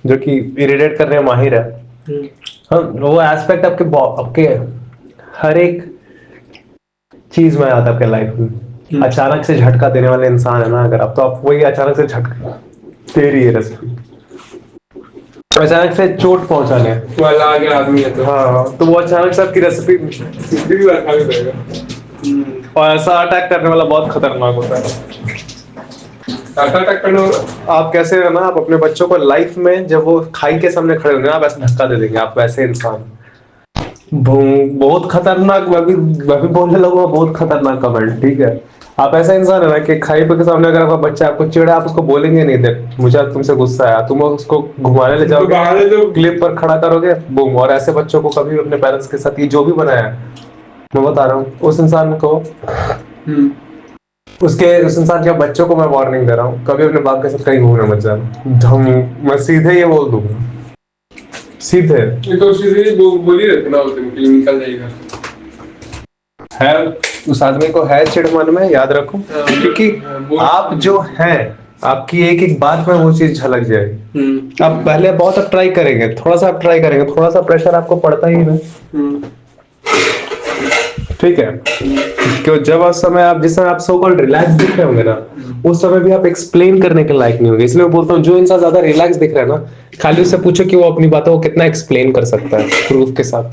जो कि इरिटेट करने में माहिर है। हाँ, वो एस्पेक्ट आपके हर एक चीज में आता है आपके लाइफ में। अचानक से झटका देने वाले इंसान है ना अगर आप, तो आप वही अचानक से झटका दे रही है रेसिपी, अचानक से चोट पहुंचाने वाला आ गया आदमी है तो हाँ, तो वो अचानक से आपकी रेसिपी भी बार खा भी देगा। और ऐसा अटैक करने वाला बहुत खतरनाक होता है। अटैक करने वाला आप कैसे है ना, आप अपने बच्चों को लाइफ में जब वो खाई के सामने खड़े होंगे आप ऐसे धक्का दे देंगे, आप वैसे इंसान बहुत खतरनाक। मैं भी बोलने लगूंगा बहुत खतरनाक कमेंट, ठीक है। आप ऐसा इंसान है ना कि खाई पे के सामने अगर आपका बच्चा आपको चिढ़ा, आप उसको बोलेंगे नहीं, देख मुझे आज तुमसे गुस्सा आया, तुम उसको घुमाने ले जाओगे, तो क्लिप पर खड़ा करोगे, बूम। और ऐसे बच्चों को कभी अपने पेरेंट्स के साथ, ये जो भी बनाया है मैं बता रहा हूँ, उस इंसान को उस इंसान के बच्चों को मैं वार्निंग दे रहा हूँ, कभी अपने बाप के साथ कहीं घूमने मत जाना। मैं सीधे ये बोल दूंगा, सीधे। ये तो सीधे बोल ही रहते ना, उस दिन के लिए निकल जाएगा। है उस आदमी को है चिढ़ मन में, याद रखो, क्योंकि आप जो हैं आपकी एक एक बात में वो चीज झलक जाएगी। आप पहले बहुत आप ट्राई करेंगे, थोड़ा सा आप ट्राई करेंगे, थोड़ा सा प्रेशर आपको पड़ता ही ना, ठीक है। क्यों जब उस समय आप, जिस समय आप सो कॉल्ड रिलैक्स दिख रहे होंगे ना, उस समय भी आप एक्सप्लेन करने के लायक नहीं होंगे। इसलिए मैं बोलता हूँ जो इंसान ज्यादा रिलैक्स दिख रहा है ना, खाली उससे पूछो कि वो अपनी बातों को कितना एक्सप्लेन कर सकता है प्रूफ के साथ।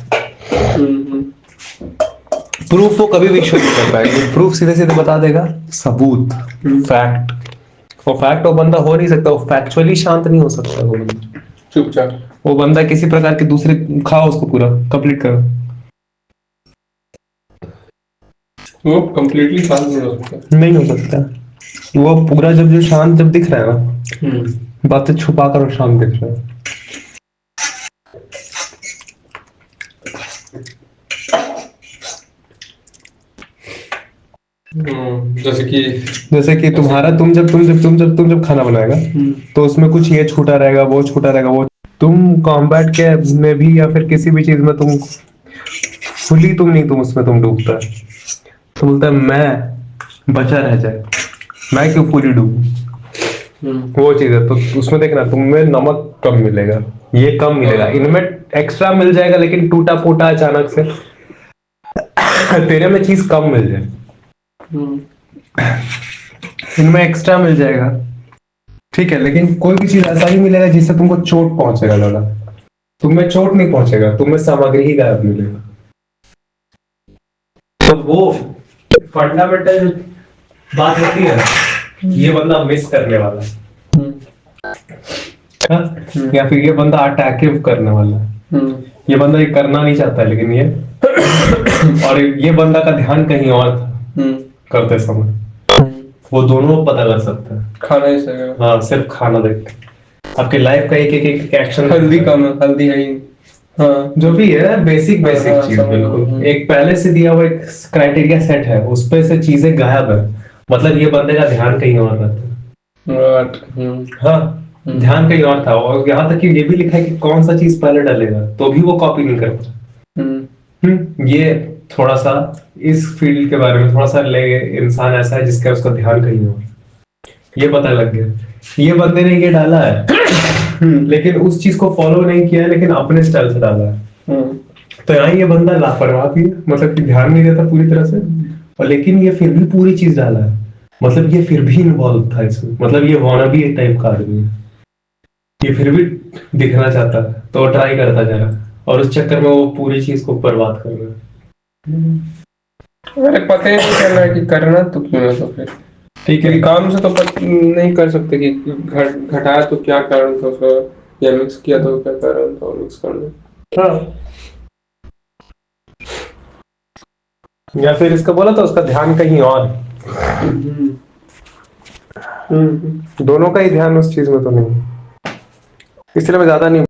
प्रूफ वो कभी भी शो नहीं कर पाएगा, प्रूफ सीधे सीधे बता देगा, सबूत, फैक्ट। और फैक्ट वो बंदा हो नहीं सकता, वो फैक्चुअली शांत नहीं हो सकता वो बंदा, चुपचाप। वो बंदा किसी प्रकार के दूसरे, खाओ उसको पूरा कंप्लीट करो, वो कंप्लीटली शांत नहीं हो सकता, नहीं हो सकता। वो पूरा जब जो शांत जब दिख रहा है ना, बातें छुपा कर शांत दिख रहा है। जैसे कि तुम्हारा, तुम जब खाना बनाएगा तो उसमें कुछ ये छूटा रहेगा, वो छूटा रहेगा, वो तुम कॉम्बैट के में भी या फिर किसी भी चीज में तुम फुली तुम उसमें तुम डूबता है, तो बोलता है मैं बचा रह जाए, मैं क्यों पूरी डूबूं। वो चीज है, तो उसमें देखना तुम्हें नमक कम मिलेगा, ये कम मिलेगा, इनमें एक्स्ट्रा मिल जाएगा, लेकिन टूटा फूटा अचानक से तेरे में चीज कम मिल जाए, इनमें एक्स्ट्रा मिल जाएगा, ठीक है। लेकिन कोई भी चीज ऐसा ही मिलेगा जिससे तुमको चोट पहुंचेगा ज्यादा, तुम्हें चोट नहीं पहुंचेगा, तुम्हें सामग्री ही गायब मिलेगा। तो वो फंडामेंटल बात होती है, ये बंदा मिस करने वाला है, या फिर ये बंदा अटैकिव करने वाला है, ये बंदा ये करना नहीं चाहता लेकिन ये और ये बंदा का ध्यान कहीं और था करते समय, वो दोनों पता कर सकता है खाना ही सही है। हाँ, सिर्फ खाना देख के आपके लाइफ का एक एक्शन। हल्दी कम है, हल्दी है ही। हाँ, जो भी है बेसिक चीज, बिल्कुल एक पहले से दिया हुआ एक क्राइटेरिया सेट है, उस पे से चीजें गायब है, मतलब ये बंदे का ध्यान कहीं और था। हाँ, ध्यान कहीं और था, और यहाँ तक कि ये भी लिखा है कि कौन सा चीज पहले डालेगा, तो भी वो कॉपी नहीं करता। ये थोड़ा सा इस फील्ड के बारे में थोड़ा सा ले, इंसान ऐसा है जिसका उसका ध्यान कहीं और, ये पता लग गया, ये बंदे ने ये डाला है लेकिन उस चीज को फॉलो नहीं किया है, लेकिन अपने स्टाइल से डाला है। तो यहाँ ये बंदा लापरवाह भी है, मतलब कि ध्यान नहीं देता पूरी तरह से, और लेकिन ये फिर भी पूरी चीज डाला है, मतलब ये फिर भी इन्वॉल्व था इसमें, मतलब ये वानाबी एक टाइप का आदमी है, ये फिर भी दिखना चाहता है तो ट्राई करता जा रहा है, और उस चक्कर में वो पूरी चीज को बर्बाद कर रहा है। अरे पता ही नहीं करना है कि करना तो क्यों है, तो फिर ठीक है, काम से तो नहीं कर सकते कि घटाया तो क्या कारण था उसका, या मिक्स किया तो क्या कारण था मिक्स करना। हाँ, या फिर इसका बोला तो उसका ध्यान कहीं और, दोनों का ही ध्यान उस चीज में तो नहीं, इसलिए मैं ज्यादा नहीं